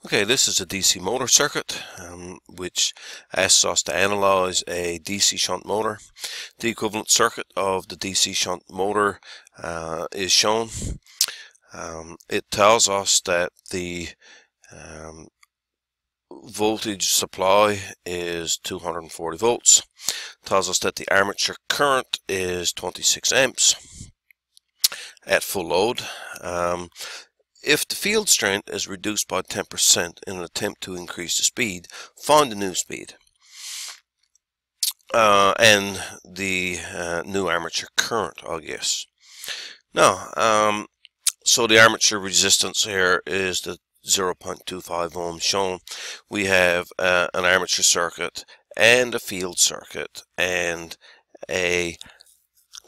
Okay, this is a DC motor circuit which asks us to analyze a DC shunt motor. The equivalent circuit of the DC shunt motor is shown. It tells us that the voltage supply is 240 volts. Tells us that the armature current is 26 amps at full load. If the field strength is reduced by 10% in an attempt to increase the speed, find the new speed and the new armature current, I guess. Now, so the armature resistance here is the 0.25 ohms shown. We have an armature circuit and a field circuit and a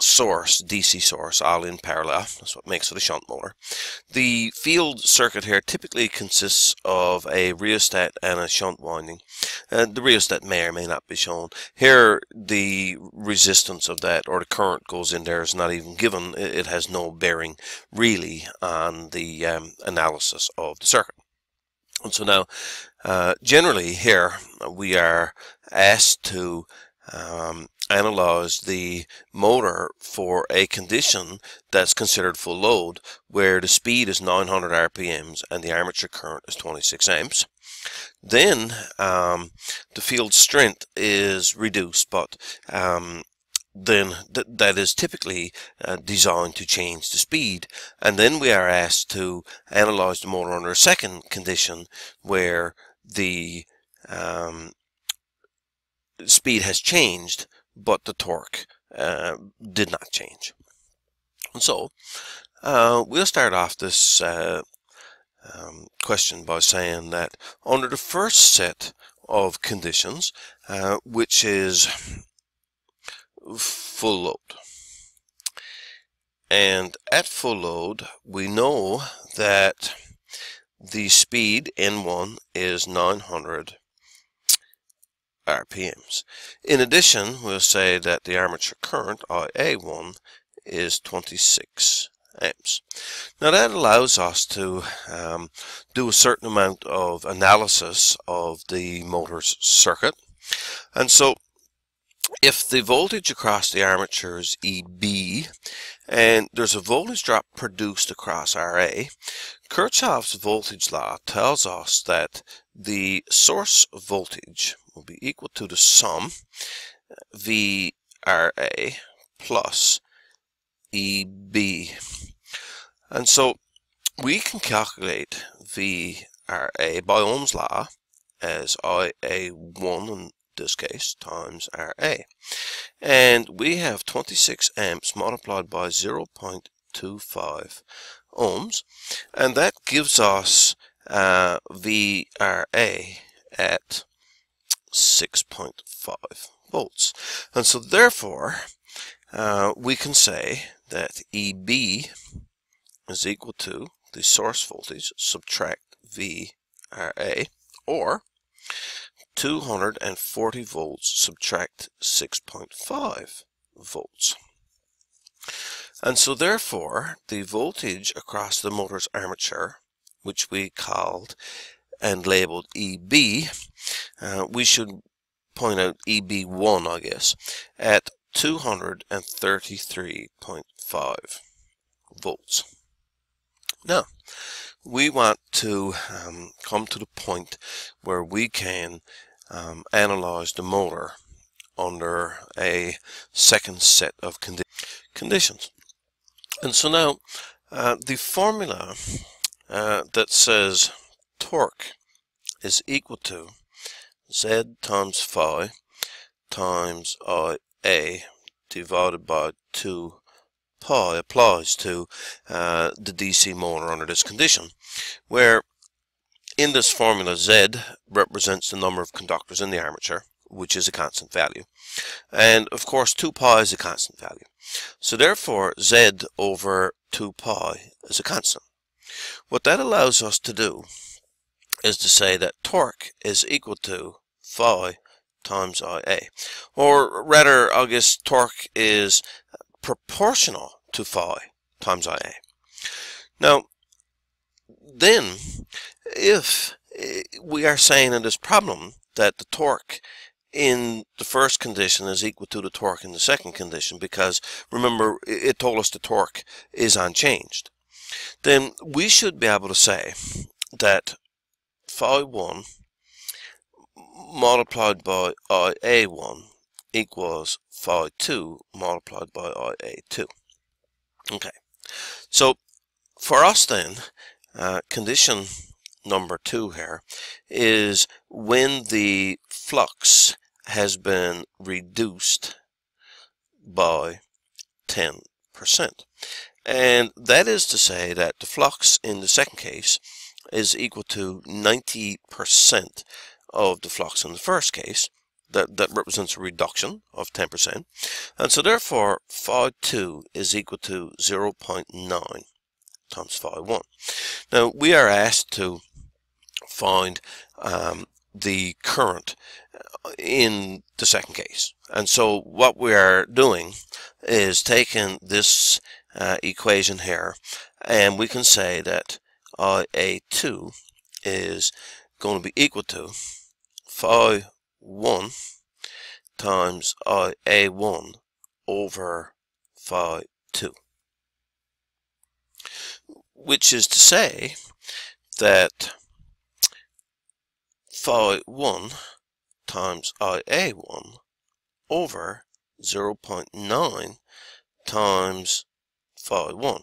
source, DC source, all in parallel. That's what makes for the shunt motor. The field circuit here typically consists of a rheostat and a shunt winding. The rheostat may or may not be shown. Here the resistance of that, or the current goes in there, is not even given. It has no bearing really on the analysis of the circuit. And so now generally here we are asked to analyze the motor for a condition that's considered full load, where the speed is 900 RPMs and the armature current is 26 amps. Then the field strength is reduced, but then that is typically designed to change the speed. And then we are asked to analyze the motor under a second condition where the speed has changed, but the torque did not change. And so we'll start off this question by saying that under the first set of conditions, which is full load, and at full load we know that the speed N1 is 900 RPMs. In addition, we'll say that the armature current, IA1, is 26 amps. Now that allows us to do a certain amount of analysis of the motor's circuit. And so if the voltage across the armature is EB and there's a voltage drop produced across RA, Kirchhoff's voltage law tells us that the source voltage will be equal to the sum VRA plus EB. And so we can calculate VRA by Ohm's law as IA1 in this case times RA. And we have 26 amps multiplied by 0.25 ohms. And that gives us VRA at 6.5 volts. And so therefore we can say that EB is equal to the source voltage subtract VRA, or 240 volts subtract 6.5 volts. And so therefore the voltage across the motor's armature, which we called and labeled EB, we should point out EB1, I guess, at 233.5 volts. Now, we want to come to the point where we can analyze the motor under a second set of conditions. And so now the formula that says torque is equal to Z times phi times IA divided by 2 pi applies to the DC motor under this condition, where in this formula Z represents the number of conductors in the armature, which is a constant value, and of course 2 pi is a constant value. So therefore Z over 2 pi is a constant. What that allows us to do is to say that torque is equal to phi times IA, or rather I guess torque is proportional to phi times IA. Now then, if we are saying in this problem that the torque in the first condition is equal to the torque in the second condition, because remember, it told us the torque is unchanged. Then we should be able to say that phi1 multiplied by IA1 equals phi2 multiplied by IA2. Okay, so for us then, condition number 2 here is when the flux has been reduced by 10%. And that is to say that the flux in the second case is equal to 90% of the flux in the first case. That represents a reduction of 10%. And so therefore, phi2 is equal to 0.9 times phi1. Now, we are asked to find the current in the second case. And so what we are doing is taking this equation here, and we can say that IA2 is going to be equal to phi1 times IA1 over phi2, which is to say that phi1 times IA1 over 0.9 times phi1.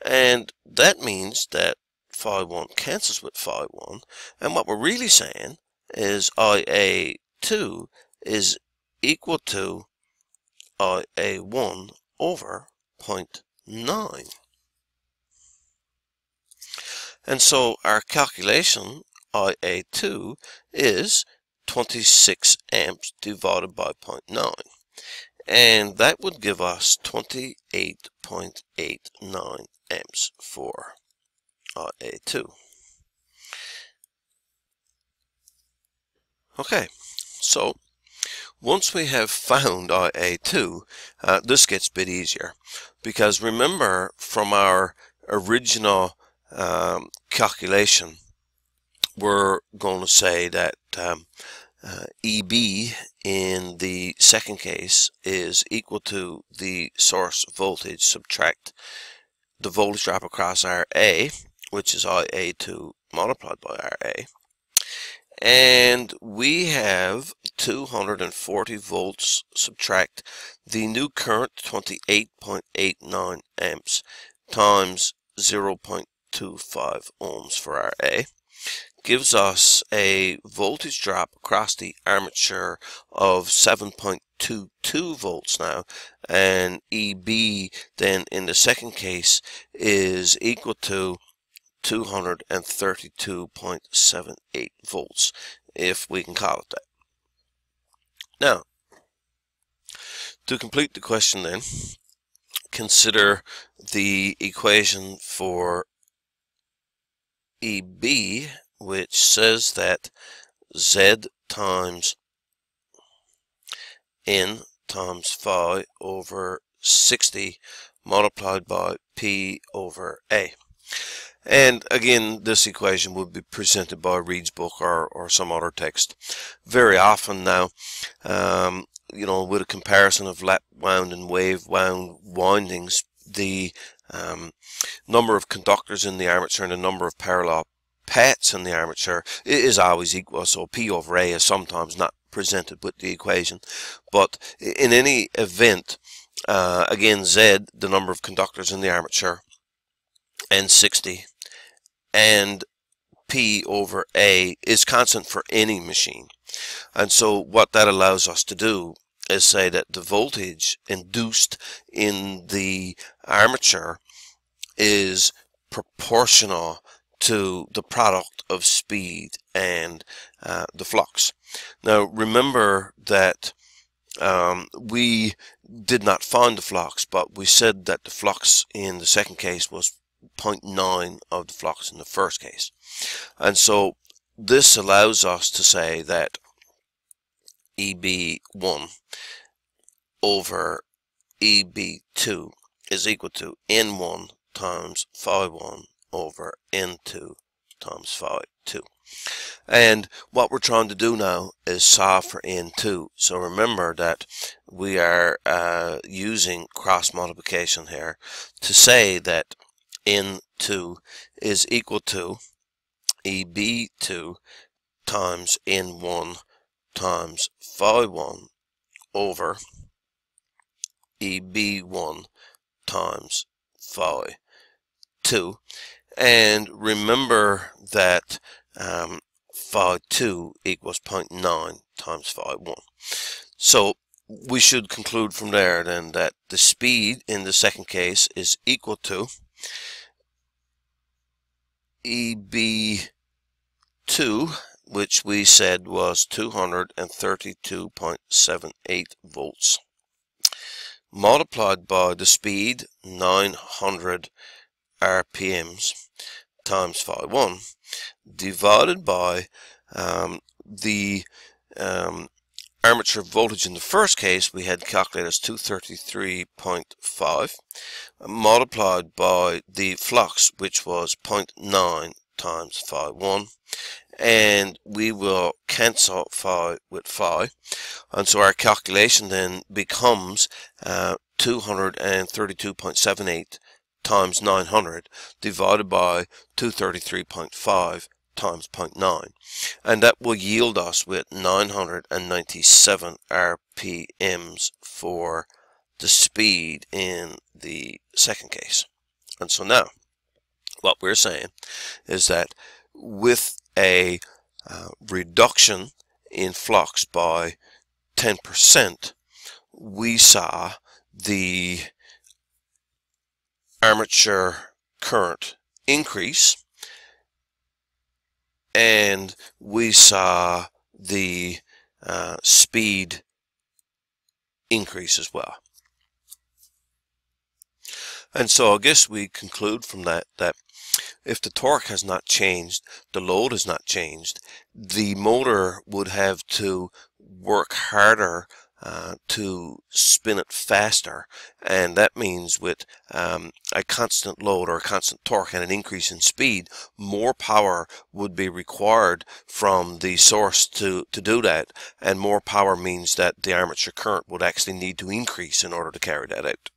And that means that phi1 cancels with phi1, and what we're really saying is IA2 is equal to IA1 over 0.9. And so our calculation, IA2, is 26 amps divided by 0.9. And that would give us 28.89 amps for IA2. Okay, so once we have found IA2, this gets a bit easier, because remember from our original calculation, we're going to say that EB in the second case is equal to the source voltage subtract the voltage drop across RA, which is IA2 multiplied by RA. And we have 240 volts subtract the new current, 28.89 amps, times 0.25 ohms for RA, gives us a voltage drop across the armature of 7.22 volts now, and EB then in the second case is equal to 232.78 volts, if we can call it that. Now, to complete the question then, consider the equation for EB, which says that Z times N times phi over 60 multiplied by P over A. And again, this equation would be presented by Reed's book or some other text. Very often now, you know, with a comparison of lap wound and wave wound windings, the number of conductors in the armature and the number of parallel paths in the armature is always equal, so P over A is sometimes not presented with the equation. But in any event, again, Z, the number of conductors in the armature, and 60, and P over A is constant for any machine. And so what that allows us to do is say that the voltage induced in the armature is proportional to the product of speed and the flux. Now remember that we did not find the flux, but we said that the flux in the second case was 0.9 of the flux in the first case. And so this allows us to say that EB1 over EB2 is equal to N1 times phi1 over N2 times phi2. And what we're trying to do now is solve for N2. So remember that we are using cross multiplication here to say that N2 is equal to EB2 times N1 times phi1 over EB1 times phi2. And remember that phi2 equals 0.9 times phi1. So we should conclude from there then that the speed in the second case is equal to EB2, which we said was 232.78 volts, multiplied by the speed 900 RPMs times phi1, divided by the armature voltage in the first case we had calculated as 233.5, multiplied by the flux, which was 0.9 times phi1, and we will cancel phi with phi, and so our calculation then becomes 232.78 times 900 divided by 233.5 times 0.9, and that will yield us with 997 RPMs for the speed in the second case. And so now what we're saying is that with a reduction in flux by 10%, we saw the armature current increase, and we saw the speed increase as well. And so I guess we conclude from that if the torque has not changed, the load has not changed, the motor would have to work harder to spin it faster, and that means with a constant load or a constant torque and an increase in speed, more power would be required from the source to do that, and more power means that the armature current would actually need to increase in order to carry that out.